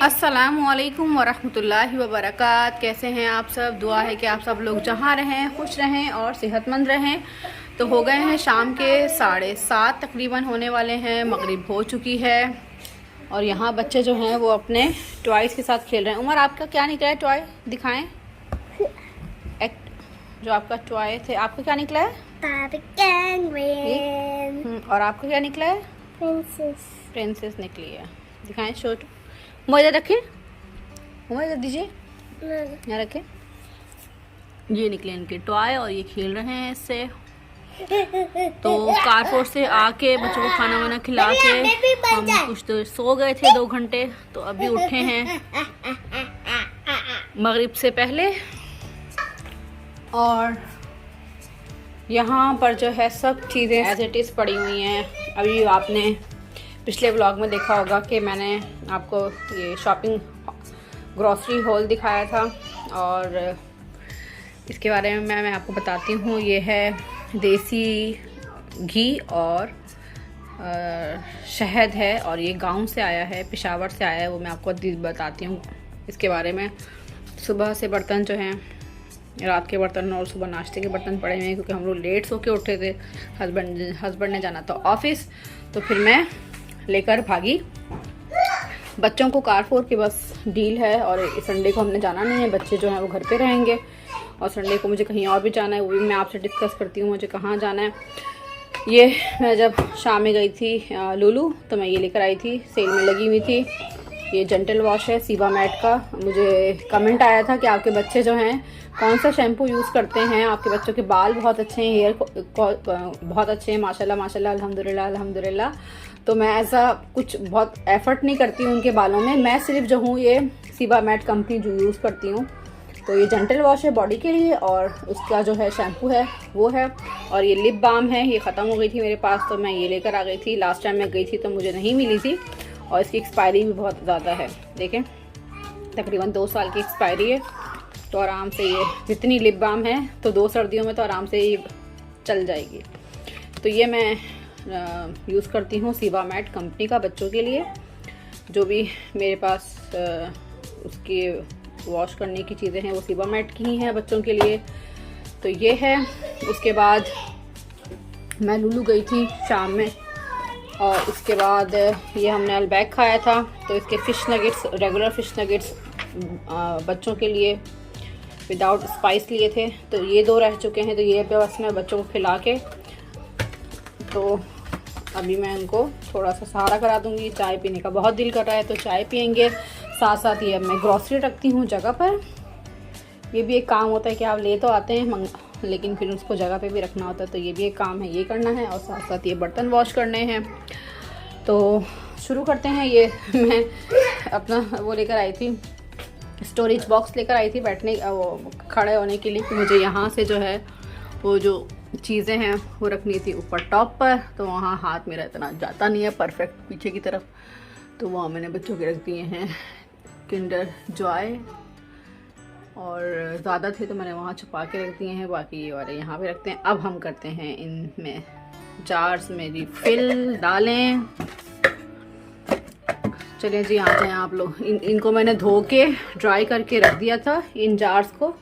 अस्सलामुअलैकुम वरहमतुल्लाहि वबरकात। कैसे हैं आप सब? दुआ है कि आप सब लोग जहाँ रहें खुश रहें और सेहतमंद रहें। तो हो गए हैं शाम के 7:30 तकरीबन होने वाले हैं, मगरिब हो चुकी है और यहाँ बच्चे जो हैं वो अपने टॉयज़ के साथ खेल रहे हैं। उमर, आपका क्या निकला है टॉय? दिखाएं। जो आपका टॉय थे, आपका क्या निकला है? और आपका क्या निकला है? प्रिंसेस निकली है। दिखाएं, शो मुझे रखें, मुझे दीजिए, यहाँ रखें। ये निकले इनके टॉय और ये खेल रहे हैं इससे। तो कारपोर से आके बच्चों को खाना वाना खिला के हम कुछ देर सो गए थे 2 घंटे, तो अभी उठे हैं मगरिब से पहले। और यहाँ पर जो है सब चीज़ें एज इट इज़ पड़ी हुई हैं। अभी आपने पिछले व्लॉग में देखा होगा कि मैंने आपको ये शॉपिंग ग्रॉसरी हॉल दिखाया था और इसके बारे में मैं आपको बताती हूँ। ये है देसी घी और शहद है और ये गांव से आया है, पेशावर से आया है। वो मैं आपको बताती हूँ इसके बारे में। सुबह से बर्तन जो हैं, रात के बर्तन और सुबह नाश्ते के बर्तन पड़े हुए हैं क्योंकि हम लोग लेट सो के उठे थे। हस्बैंड ने जाना था ऑफिस, तो फिर मैं लेकर भागी। बच्चों को कारफोर की बस डील है और संडे को हमने जाना नहीं है, बच्चे जो हैं वो घर पे रहेंगे। और संडे को मुझे कहीं और भी जाना है, वो भी मैं आपसे डिस्कस करती हूँ मुझे कहाँ जाना है। ये मैं जब शाम में गई थी लुलु तो मैं ये लेकर आई थी, सेल में लगी हुई थी। ये जेंटल वॉश है सीबा मैट का। मुझे कमेंट आया था कि आपके बच्चे जो हैं कौन सा शैम्पू यूज़ करते हैं, आपके बच्चों के बाल बहुत अच्छे हैं, हेयर बहुत अच्छे हैं, माशाल्लाह माशाल्लाह, अल्हम्दुलिल्लाह अल्हम्दुलिल्लाह। तो मैं ऐसा कुछ बहुत एफर्ट नहीं करती हूँ उनके बालों में। मैं सिर्फ जो हूँ ये सीबा मैट कंपनी जो यूज़ करती हूँ। तो ये जेंटल वॉश है बॉडी के लिए और उसका जो है शैम्पू है वो है। और ये लिप बाम है, ये ख़त्म हो गई थी मेरे पास तो मैं ये लेकर आ गई थी। लास्ट टाइम मैं गई थी तो मुझे नहीं मिली थी और इसकी एक्सपायरी भी बहुत ज़्यादा है। देखें, तकरीबन 2 साल की एक्सपायरी है। तो आराम से ये जितनी लिप बाम है तो 2 सर्दियों में तो आराम से ये चल जाएगी। तो ये मैं यूज़ करती हूँ सीबा मैट कंपनी का बच्चों के लिए। जो भी मेरे पास उसके वॉश करने की चीज़ें हैं वो सीबा मैट की ही हैं बच्चों के लिए। तो ये है। उसके बाद मैं लुलु गई थी शाम में और उसके बाद ये हमने अलबैक खाया था। तो इसके fish nuggets, regular fish nuggets बच्चों के लिए विदाउट स्पाइस लिए थे, तो ये 2 रह चुके हैं। तो ये बस मैं बच्चों को खिला के तो अभी मैं उनको थोड़ा सा सहारा करा दूंगी। चाय पीने का बहुत दिल कर रहा है तो चाय पियेंगे। साथ साथ ये अब मैं ग्रॉसरी रखती हूँ जगह पर। ये भी एक काम होता है कि आप ले तो आते हैं लेकिन फिर उसको जगह पे भी रखना होता है, तो ये भी एक काम है, ये करना है। और साथ साथ ये बर्तन वॉश करने हैं। तो शुरू करते हैं। ये मैं अपना वो लेकर आई थी, स्टोरेज बॉक्स लेकर आई थी बैठने खड़े होने के लिए कि मुझे यहाँ से जो है वो जो चीज़ें हैं वो रखनी थी ऊपर टॉप पर। तो वहाँ हाथ मेरा इतना जाता नहीं है परफेक्ट पीछे की तरफ, तो वहाँ मैंने बच्चों के रख दिए हैं किंडर जॉय और ज़्यादा थे तो मैंने वहाँ छुपा के रख दिए हैं। बाकी ये वाले यहाँ पे रखते हैं। अब हम करते हैं इनमें जार्स में रिफिल डालें। चलिए जी, आ जाएँ आप लोग। इनको मैंने धो के ड्राई करके रख दिया था इन जार्स को।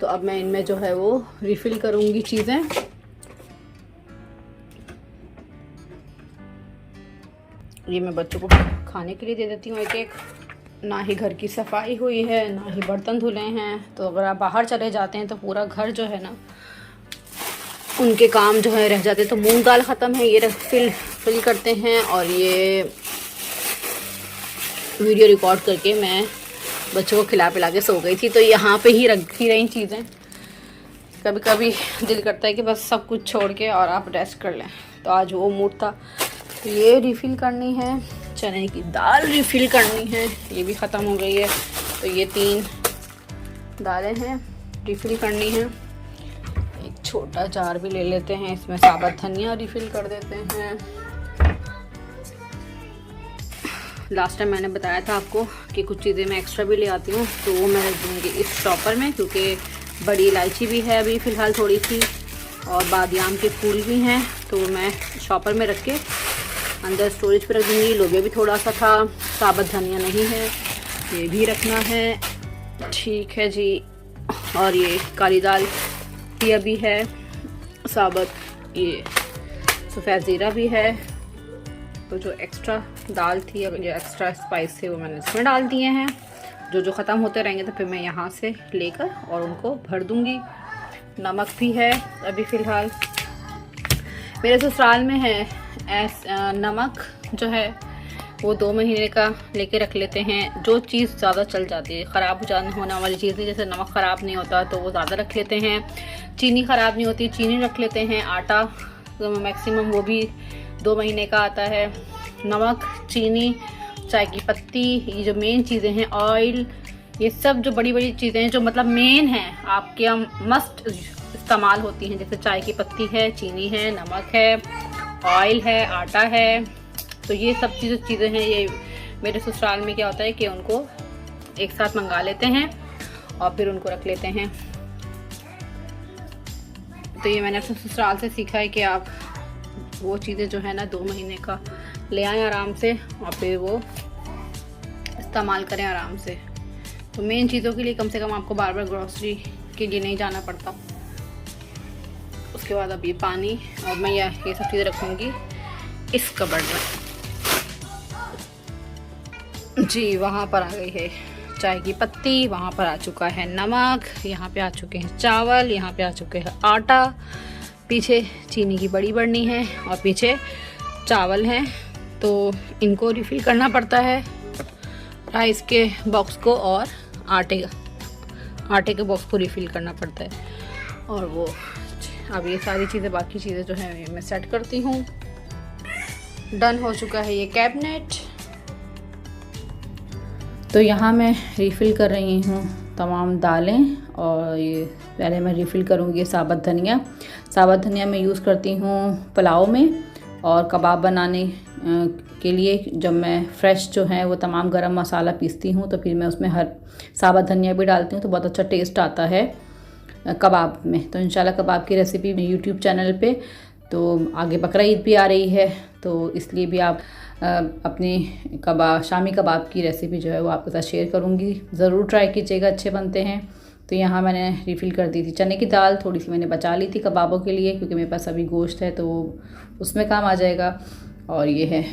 तो अब मैं इनमें जो है वो रिफ़िल करूँगी चीज़ें। ये मैं बच्चों को खाने के लिए दे देती हूँ एक एक। ना ही घर की सफाई हुई है ना ही बर्तन धुले हैं। तो अगर आप बाहर चले जाते हैं तो पूरा घर जो है ना उनके काम जो है रह जाते हैं। तो मूंग दाल ख़त्म है, ये फिल करते हैं। और ये वीडियो रिकॉर्ड करके मैं बच्चों को खिला पिला के सो गई थी। तो यहाँ पे ही रखी रही चीज़ें। कभी कभी दिल करता है कि बस सब कुछ छोड़ के और आप रेस्ट कर लें, तो आज वो मूड था। तो ये रिफ़िल करनी है, चने की दाल रिफ़िल करनी है, ये भी ख़त्म हो गई है। तो ये 3 दालें हैं रिफ़िल करनी है। एक छोटा जार भी ले लेते हैं, इसमें साबुत धनिया रिफ़िल कर देते हैं। लास्ट टाइम मैंने बताया था आपको कि कुछ चीज़ें मैं एक्स्ट्रा भी ले आती हूँ, तो वो मैं रख दूँगी इस शॉपर में क्योंकि बड़ी इलायची भी है अभी फ़िलहाल थोड़ी सी और बादियाम के फूल भी हैं। तो मैं शॉपर में रख के अंदर स्टोरेज पे रख दूँगी। लोबिया भी थोड़ा सा था, साबुत धनिया नहीं है। ये भी रखना है, ठीक है जी। और ये काली दाल भी अभी है साबुत, ये सफ़ेद ज़ीरा भी है। तो जो एक्स्ट्रा दाल थी, अब जो एक्स्ट्रा स्पाइस थे वो मैंने इसमें डाल दिए हैं। जो ख़त्म होते रहेंगे तो फिर मैं यहाँ से लेकर और उनको भर दूँगी। नमक भी है अभी फ़िलहाल मेरे ससुराल में है। नमक जो है वो 2 महीने का लेके रख लेते हैं। जो चीज़ ज़्यादा चल जाती है, ख़राब होने वाली चीज़ नहीं, जैसे नमक ख़राब नहीं होता तो वो ज़्यादा रख लेते हैं। चीनी ख़राब नहीं होती, चीनी रख लेते हैं। आटा तो मैक्सिमम वो भी 2 महीने का आता है। नमक, चीनी, चाय की पत्ती, ये जो मेन चीज़ें हैं, ऑयल, ये सब जो बड़ी बड़ी चीज़ें हैं जो मतलब मेन हैं आपके यहाँ मस्ट इस्तेमाल होती हैं, जैसे चाय की पत्ती है, चीनी है, नमक है, ऑयल है, आटा है। तो ये सब चीज़ें हैं। ये मेरे ससुराल में क्या होता है कि उनको एक साथ मंगा लेते हैं और फिर उनको रख लेते हैं। तो ये मैंने अपने ससुराल से सीखा है कि आप वो चीज़ें जो है ना 2 महीने का ले आएँ आराम से और फिर वो इस्तेमाल करें आराम से। तो मेन चीज़ों के लिए कम से कम आपको बार बार ग्रॉसरी के लिए नहीं जाना पड़ता। उसके बाद अब ये पानी, और मैं ये सब चीज़ें रखूँगी इस कबर्ड में जी। वहाँ पर आ गई है चाय की पत्ती, वहाँ पर आ चुका है नमक, यहाँ पे आ चुके हैं चावल, यहाँ पे आ चुके हैं आटा, पीछे चीनी की बड़ी बरनी है और पीछे चावल हैं। तो इनको रिफ़िल करना पड़ता है, राइस के बॉक्स को और आटे के बॉक्स को रिफ़िल करना पड़ता है। और वो अब ये सारी चीज़ें, बाकी चीज़ें जो है मैं सेट करती हूँ। डन हो चुका है ये कैबिनेट। तो यहाँ मैं रिफ़िल कर रही हूँ तमाम दालें, और ये पहले मैं रिफ़िल करूँगी साबुत धनिया। साबुत धनिया मैं यूज़ करती हूँ पुलाव में और कबाब बनाने के लिए। जब मैं फ्रेश जो है वो तमाम गरम मसाला पीसती हूँ तो फिर मैं उसमें हर साबुत धनिया भी डालती हूँ, तो बहुत अच्छा टेस्ट आता है कबाब में। तो इंशाल्लाह कबाब की रेसिपी यूट्यूब चैनल पे, तो आगे बकरा ईद भी आ रही है, तो इसलिए भी आप अपनी शामी कबाब की रेसिपी जो है वो आपके साथ शेयर करूँगी। ज़रूर ट्राई कीजिएगा, अच्छे बनते हैं। तो यहाँ मैंने रिफ़िल कर दी थी चने की दाल, थोड़ी सी मैंने बचा ली थी कबाबों के लिए क्योंकि मेरे पास अभी गोश्त है तो उसमें काम आ जाएगा। और ये है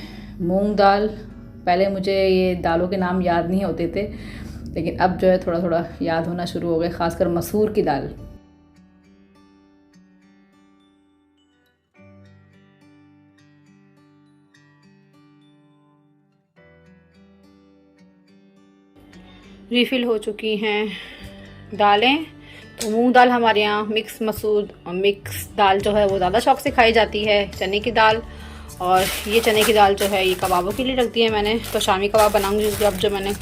मूंग दाल। पहले मुझे ये दालों के नाम याद नहीं होते थे, लेकिन अब जो है थोड़ा थोड़ा याद होना शुरू हो गए, ख़ासकर मसूर की दाल। रिफ़िल हो चुकी हैं दालें। तो मूंग दाल हमारे यहाँ मिक्स दाल जो है वो ज़्यादा शौक से खाई जाती है, चने की दाल। और ये चने की दाल जो है ये कबाबों के लिए रख दी है मैंने। तो शामी कबाब बनाऊंगी, क्योंकि अब जो मैंने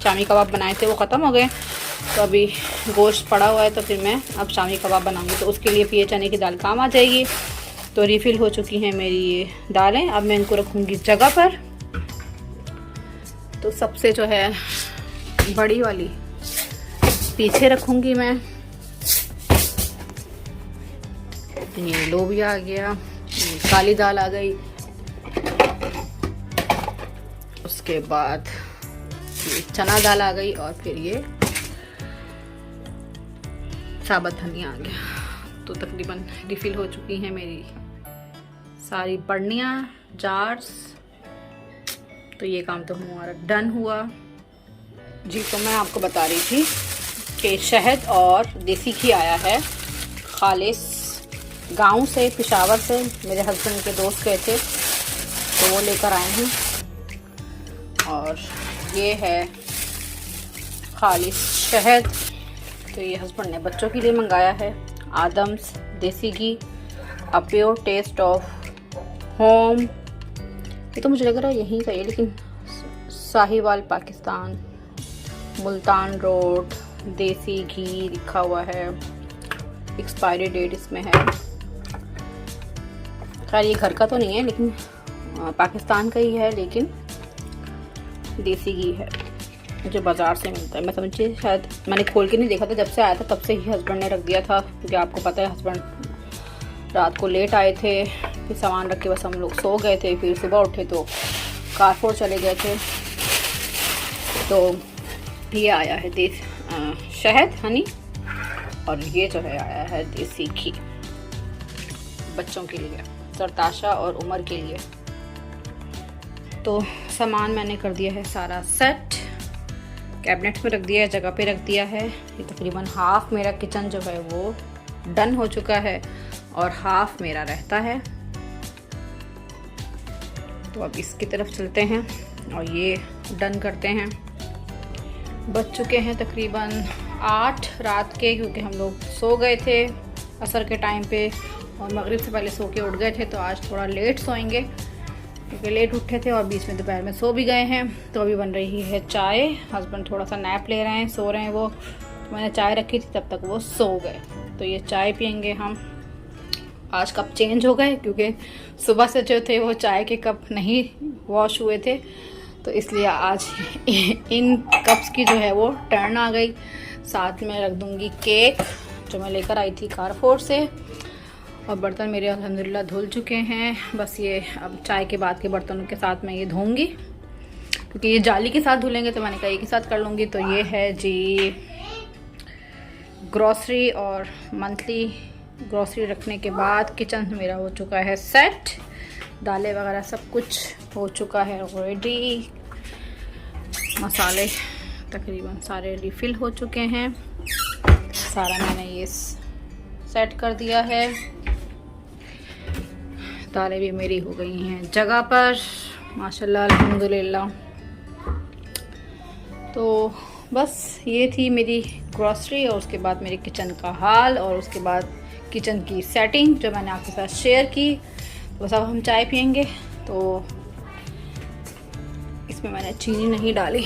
शामी कबाब बनाए थे वो ख़त्म हो गए, तो अभी गोश्त पड़ा हुआ है, तो फिर मैं अब शामी कबाब बनाऊंगी, तो उसके लिए फिर ये चने की दाल काम आ जाएगी। तो रिफ़िल हो चुकी हैं मेरी ये दालें। अब मैं इनको रखूँगी जगह पर। तो सबसे जो है बड़ी वाली पीछे रखूँगी मैं। ये लोबिया आ गया, काली दाल आ गई, उसके बाद ये चना दाल आ गई, और फिर ये साबुत धनिया आ गया। तो तकरीबन रिफ़िल हो चुकी हैं मेरी सारी बर्नियाँ, जार्स। तो ये काम तो हमारा डन हुआ जी। तो मैं आपको बता रही थी कि शहद और देसी घी आया है खालिस गांव से, पेशावर से। मेरे हस्बैंड के दोस्त गए थे तो वो लेकर आए हैं। और ये है खालिस शहद, तो ये हस्बैंड ने बच्चों के लिए मंगाया है। Adams desi ghee, a pure taste of home. ये तो मुझे लग रहा है यहीं का है, लेकिन साहिवाल पाकिस्तान, मुल्तान रोड, देसी घी लिखा हुआ है। एक्सपायरी डेट इसमें है। खैर ये घर का तो नहीं है, लेकिन पाकिस्तान का ही है, लेकिन देसी घी है जो बाज़ार से मिलता है। मैं समझिए शायद मैंने खोल के नहीं देखा था, जब से आया था तब से ही हस्बैंड ने रख दिया था, क्योंकि आपको पता है हस्बैंड रात को लेट आए थे, फिर सामान रख के बस हम लोग सो गए थे। फिर सुबह उठे तो कारपोर चले गए थे, तो ये आया है शहद हनी, और ये जो है आया है देसी घी बच्चों के लिए, सरताशा और उमर के लिए। तो सामान मैंने कर दिया है सारा सेट, कैबिनेट में रख दिया है, जगह पे रख दिया है। ये तकरीबन हाफ मेरा किचन जो है वो डन हो चुका है और हाफ मेरा रहता है। तो अब इसकी तरफ चलते हैं और ये डन करते हैं। बज चुके हैं तकरीबन 8 रात के, क्योंकि हम लोग सो गए थे असर के टाइम पे और मगरिब से पहले सो के उठ गए थे। तो आज थोड़ा लेट सोएंगे क्योंकि लेट उठे थे और बीच में दोपहर में सो भी गए हैं। तो अभी बन रही है चाय, हस्बैंड थोड़ा सा नैप ले रहे हैं, सो रहे हैं वो। तो मैंने चाय रखी थी, तब तक वो सो गए। तो ये चाय पियेंगे हम। आज कप चेंज हो गए क्योंकि सुबह से जो थे वो चाय के कप नहीं वॉश हुए थे, तो इसलिए आज इन कप्स की जो है वो टर्न आ गई। साथ में रख दूंगी केक जो मैं लेकर आई थी कारफोर से, और बर्तन मेरे अल्हम्दुलिल्लाह धुल चुके हैं। बस ये अब चाय के बाद के बर्तनों के साथ मैं ये धोऊंगी, क्योंकि ये जाली के साथ धुलेंगे तो मैंने कहा एक ही साथ कर लूँगी। तो ये है जी ग्रॉसरी, और मंथली ग्रॉसरी रखने के बाद किचन मेरा हो चुका है सेट, दालें वगैरह सब कुछ हो चुका है रेडी। मसाले तकरीबन सारे रिफ़िल हो चुके हैं, सारा मैंने ये सेट कर दिया है। दालें भी मेरी हो गई हैं जगह पर माशाल्लाह अल्हम्दुलिल्लाह। तो बस ये थी मेरी ग्रॉसरी, और उसके बाद मेरे किचन का हाल, और उसके बाद किचन की सेटिंग जो मैंने आपके साथ शेयर की। तो बस अब हम चाय पियेंगे। तो इसमें मैंने चीनी नहीं डाली,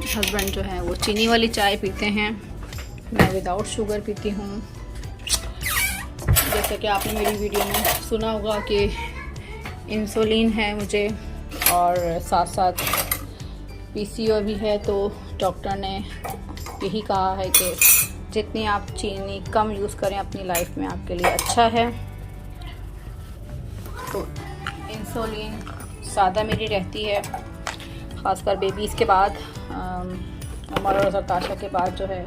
हस्बैंड जो है वो चीनी वाली चाय पीते हैं, मैं विदाउट शुगर पीती हूँ। जैसे कि आपने मेरी वीडियो में सुना होगा कि इंसुलिन है मुझे, और साथ साथ पीसीओ भी है। तो डॉक्टर ने यही कहा है कि जितनी आप चीनी कम यूज़ करें अपनी लाइफ में आपके लिए अच्छा है। तो इंसुलिन सादा मेरी रहती है, ख़ासकर बेबीज़ के बाद, उमर और सरताशा के बाद जो है।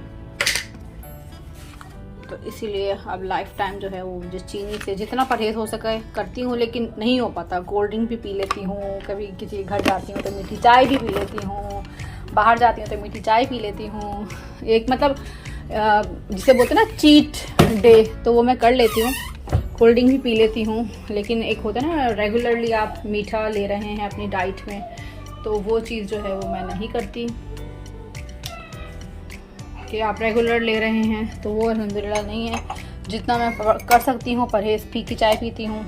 तो इसीलिए अब लाइफ टाइम जो है वो मुझे चीनी से जितना परहेज़ हो सके करती हूँ, लेकिन नहीं हो पाता। कोल्ड ड्रिंक भी पी लेती हूँ, कभी किसी के घर जाती हूँ तो मीठी चाय भी पी लेती हूँ, बाहर जाती हूँ तो मीठी चाय पी लेती हूँ। एक मतलब जिसे बोलते हैं ना चीट डे, तो वो मैं कर लेती हूँ। कोल्ड ड्रिंक भी पी लेती हूँ, लेकिन एक होता है ना रेगुलरली आप मीठा ले रहे हैं अपनी डाइट में, तो वो चीज़ जो है वो मैं नहीं करती। कि आप रेगुलर ले रहे हैं तो वो अल्हम्दुलिल्लाह नहीं है। जितना मैं कर सकती हूँ परहेज़, फीकी चाय पीती हूँ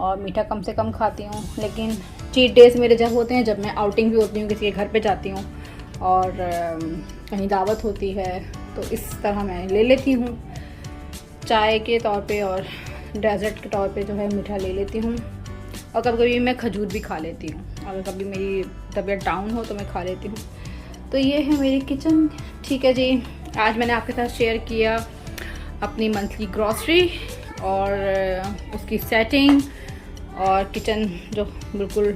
और मीठा कम से कम खाती हूँ। लेकिन चीट डेज मेरे जब होते हैं, जब मैं आउटिंग भी होती हूँ, किसी के घर पे जाती हूँ और कहीं दावत होती है, तो इस तरह मैं ले लेती हूँ चाय के तौर पे, और डेजर्ट के तौर पे जो है मीठा ले लेती हूँ। और कभी कभी मैं खजूर भी खा लेती हूँ, अगर कभी मेरी तबीयत डाउन हो तो मैं खा लेती हूँ। तो ये है मेरी किचन। ठीक है जी, आज मैंने आपके साथ शेयर किया अपनी मंथली ग्रॉसरी और उसकी सेटिंग, और किचन जो बिल्कुल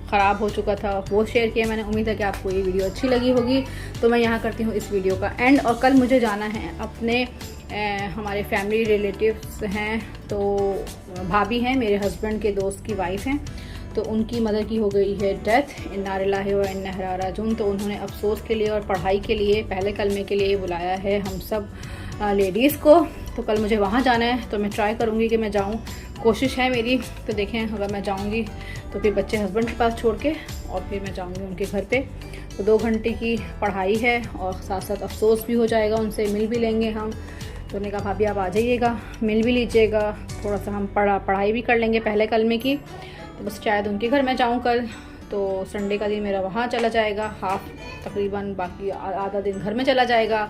ख़राब हो चुका था वो शेयर किया मैंने। उम्मीद है कि आपको ये वीडियो अच्छी लगी होगी। तो मैं यहाँ करती हूँ इस वीडियो का एंड, और कल मुझे जाना है अपने हमारे फैमिली रिलेटिव्स हैं, तो भाभी हैं मेरे हस्बैंड के दोस्त की वाइफ हैं, तो उनकी मदर की हो गई है डेथ, इन्ना लिल्लाहि व इन्ना राजिऊन। तो उन्होंने अफसोस के लिए और पढ़ाई के लिए पहले कलमे के लिए बुलाया है हम सब लेडीज़ को। तो कल मुझे वहाँ जाना है, तो मैं ट्राई करूँगी कि मैं जाऊँ, कोशिश है मेरी। तो देखें अगर मैं जाऊँगी तो फिर बच्चे हस्बैंड के पास छोड़ के और फिर मैं जाऊँगी उनके घर पे। तो 2 घंटे की पढ़ाई है और साथ साथ अफसोस भी हो जाएगा, उनसे मिल भी लेंगे हम। तो उन्होंने कहा भाभी आप आ जाइएगा, मिल भी लीजिएगा, थोड़ा सा हम पढ़ाई भी कर लेंगे पहले कलमे की। तो बस शायद उनके घर मैं जाऊँ कल, तो संडे का दिन मेरा वहाँ चला जाएगा हाफ तकरीबन, बाकी आधा दिन घर में चला जाएगा,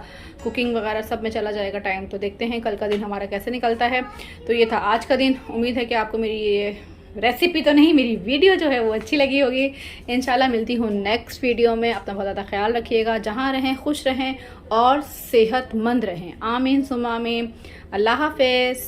कुकिंग वगैरह सब में चला जाएगा टाइम। तो देखते हैं कल का दिन हमारा कैसे निकलता है। तो ये था आज का दिन। उम्मीद है कि आपको मेरी ये रेसिपी तो नहीं, मेरी वीडियो जो है वो अच्छी लगी होगी। इंशाल्लाह मिलती हूँ नेक्स्ट वीडियो में। अपना बहुत ज़्यादा ख्याल रखिएगा, जहाँ रहें खुश रहें और सेहतमंद रहें। आमीन सुम्मा आमीन। अल्लाह हाफिज़।